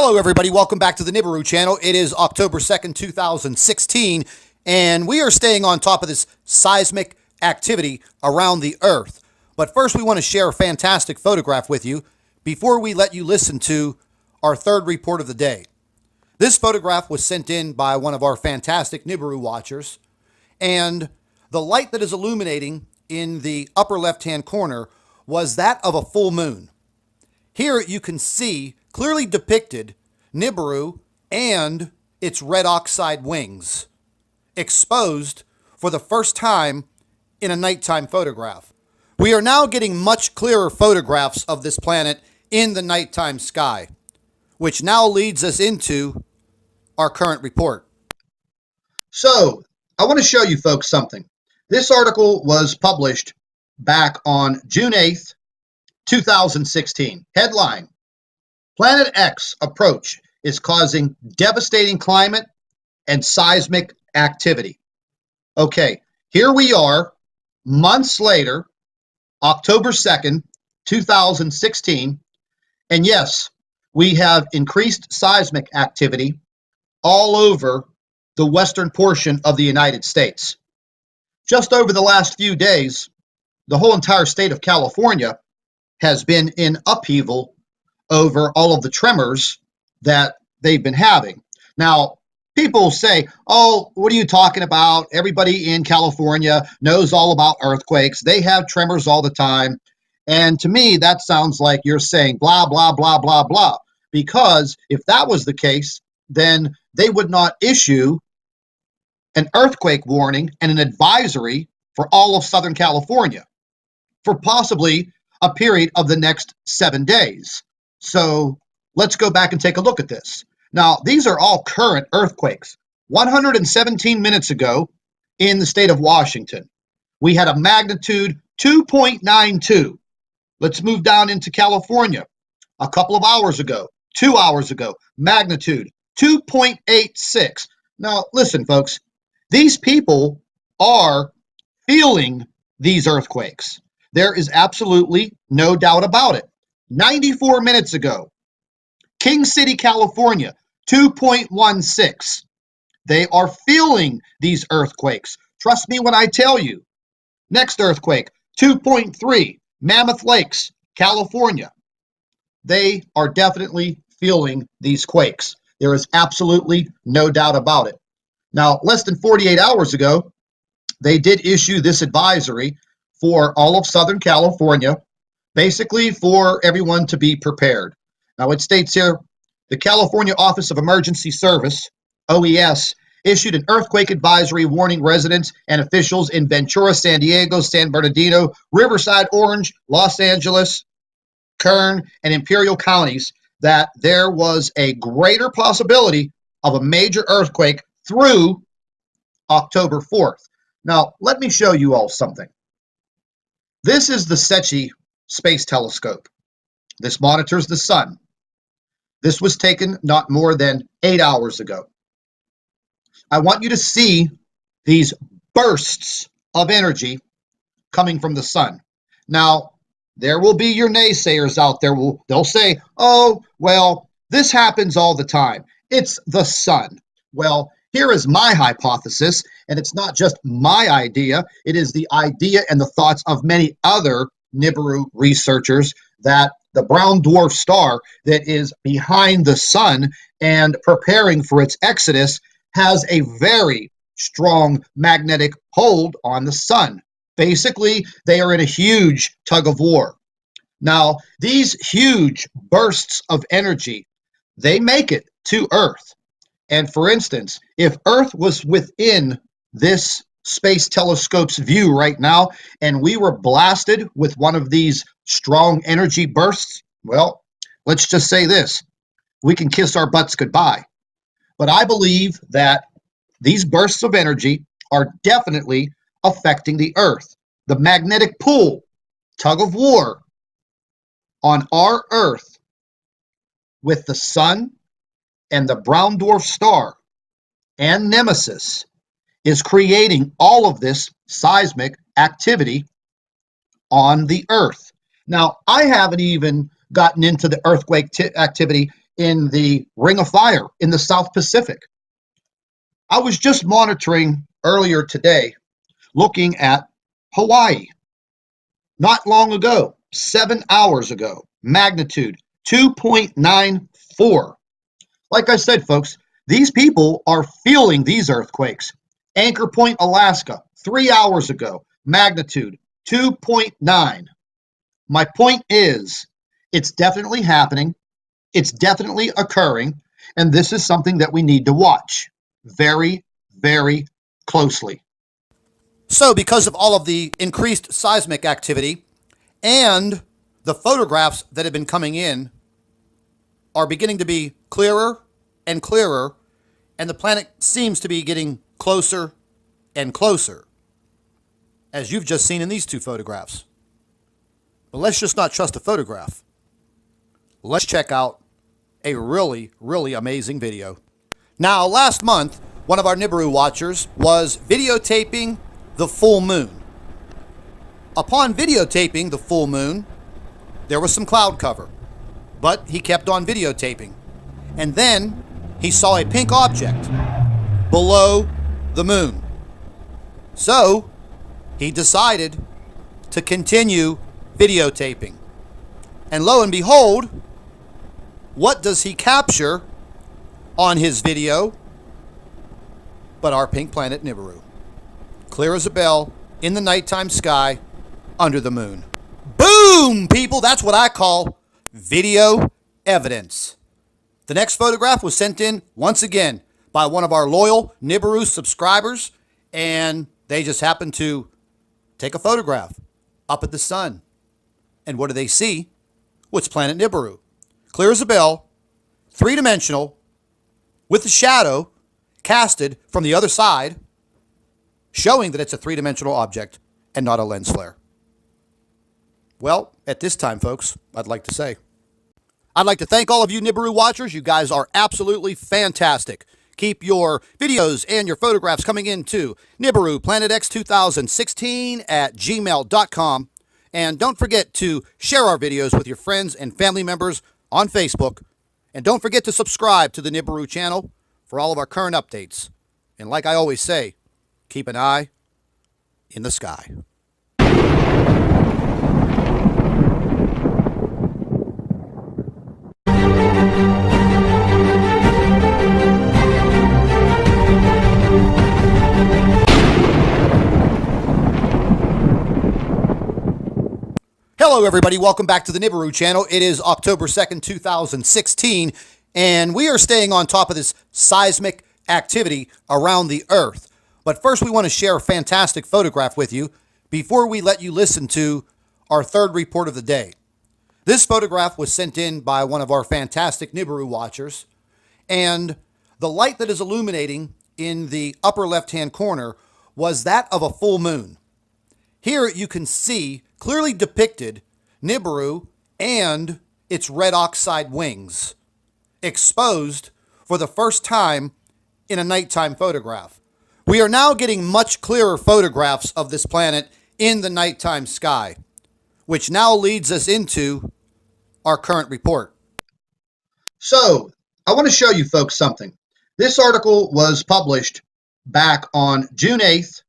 Hello, everybody. Welcome back to the NIBIRU channel. It is October 2nd, 2016, and we are staying on top of this seismic activity around the Earth. But first, we want to share a fantastic photograph with you before we let you listen to our third report of the day. This photograph was sent in by one of our fantastic NIBIRU watchers, and the light that is illuminating in the upper left-hand corner was that of a full moon. Here you can see clearly depicted NIBIRU and its red oxide wings exposed for the first time in a nighttime photograph. We are now getting much clearer photographs of this planet in the nighttime sky, which now leads us into our current report. So, I want to show you folks something. This article was published back on June 8th, 2016. Headline: Planet X approach is causing devastating climate and seismic activity. Okay, here we are, months later, October 2nd, 2016, and yes, we have increased seismic activity all over the western portion of the United States. Just over the last few days, the whole entire state of California has been in upheaval over all of the tremors that they've been having. Now, people say, oh, what are you talking about? Everybody in California knows all about earthquakes. They have tremors all the time. And to me, that sounds like you're saying blah, blah, blah, blah, blah. Because if that was the case, then they would not issue an earthquake warning and an advisory for all of Southern California for possibly a period of the next 7 days. So let's go back and take a look at this. Now, these are all current earthquakes. 117 minutes ago in the state of Washington, we had a magnitude 2.92. Let's move down into California. A couple of hours ago, 2 hours ago, magnitude 2.86. Now, listen, folks, these people are feeling these earthquakes. There is absolutely no doubt about it. 94 minutes ago, King City, California, 2.16. They are feeling these earthquakes. Trust me when I tell you. Next earthquake, 2.3, Mammoth Lakes, California. They are definitely feeling these quakes. There is absolutely no doubt about it. Now, less than 48 hours ago, they did issue this advisory for all of Southern California, basically for everyone to be prepared. Now, it states here, the California Office of Emergency Service, OES, issued an earthquake advisory warning residents and officials in Ventura, San Diego, San Bernardino, Riverside, Orange, Los Angeles, Kern, and Imperial counties that there was a greater possibility of a major earthquake through October 4th. Now, let me show you all something. This is the SETI Space Telescope. This monitors the sun. This was taken not more than 8 hours ago. I want you to see these bursts of energy coming from the sun. Now, there will be your naysayers out there. They'll say, oh, well, this happens all the time. It's the sun. Well, here is my hypothesis, and it's not just my idea. It is the idea and the thoughts of many other NIBIRU researchers that the brown dwarf star that is behind the sun and preparing for its exodus has a very strong magnetic hold on the sun. Basically, they are in a huge tug of war. Now, these huge bursts of energy, they make it to Earth. And for instance, if Earth was within this space telescope's view right now, and we were blasted with one of these strong energy bursts, well, let's just say this, we can kiss our butts goodbye. But I believe that these bursts of energy are definitely affecting the Earth. The magnetic pull, tug of war on our Earth with the sun and the brown dwarf star and Nemesis is creating all of this seismic activity on the Earth. Now, I haven't even gotten into the earthquake activity in the Ring of Fire in the South Pacific. I was just monitoring earlier today, looking at Hawaii. Not long ago, 7 hours ago, magnitude 2.94. Like I said, folks, these people are feeling these earthquakes. Anchor Point, Alaska, 3 hours ago, magnitude 2.9. My point is, it's definitely happening. It's definitely occurring. And this is something that we need to watch very, very closely. So, because of all of the increased seismic activity and the photographs that have been coming in are beginning to be clearer and clearer, and the planet seems to be getting closer and closer, as you've just seen in these two photographs. But let's just not trust a photograph. Let's check out a really, really amazing video. Now, last month, one of our NIBIRU watchers was videotaping the full moon. Upon videotaping the full moon, there was some cloud cover, but he kept on videotaping. And then he saw a pink object below the moon. So he decided to continue videotaping. And lo and behold, what does he capture on his video but our pink planet NIBIRU? Clear as a bell, in the nighttime sky, under the moon. Boom, people! That's what I call video evidence. The next photograph was sent in once again by one of our loyal NIBIRU subscribers, and they just happened to take a photograph up at the sun. And what do they see? What's planet NIBIRU? Clear as a bell, three-dimensional, with the shadow casted from the other side, showing that it's a three-dimensional object and not a lens flare. Well, at this time, folks, I'd like to thank all of you NIBIRU watchers. You guys are absolutely fantastic. Keep your videos and your photographs coming in to NIBIRUPlanetX2016@gmail.com. And don't forget to share our videos with your friends and family members on Facebook. And don't forget to subscribe to the NIBIRU channel for all of our current updates. And like I always say, keep an eye in the sky. Hello, everybody. Welcome back to the NIBIRU channel. It is October 2nd, 2016, and we are staying on top of this seismic activity around the Earth. But first, we want to share a fantastic photograph with you before we let you listen to our third report of the day. This photograph was sent in by one of our fantastic NIBIRU watchers, and the light that is illuminating in the upper left-hand corner was that of a full moon. Here you can see clearly depicted NIBIRU and its red oxide wings exposed for the first time in a nighttime photograph. We are now getting much clearer photographs of this planet in the nighttime sky, which now leads us into our current report. So, I want to show you folks something. This article was published back on June 8th,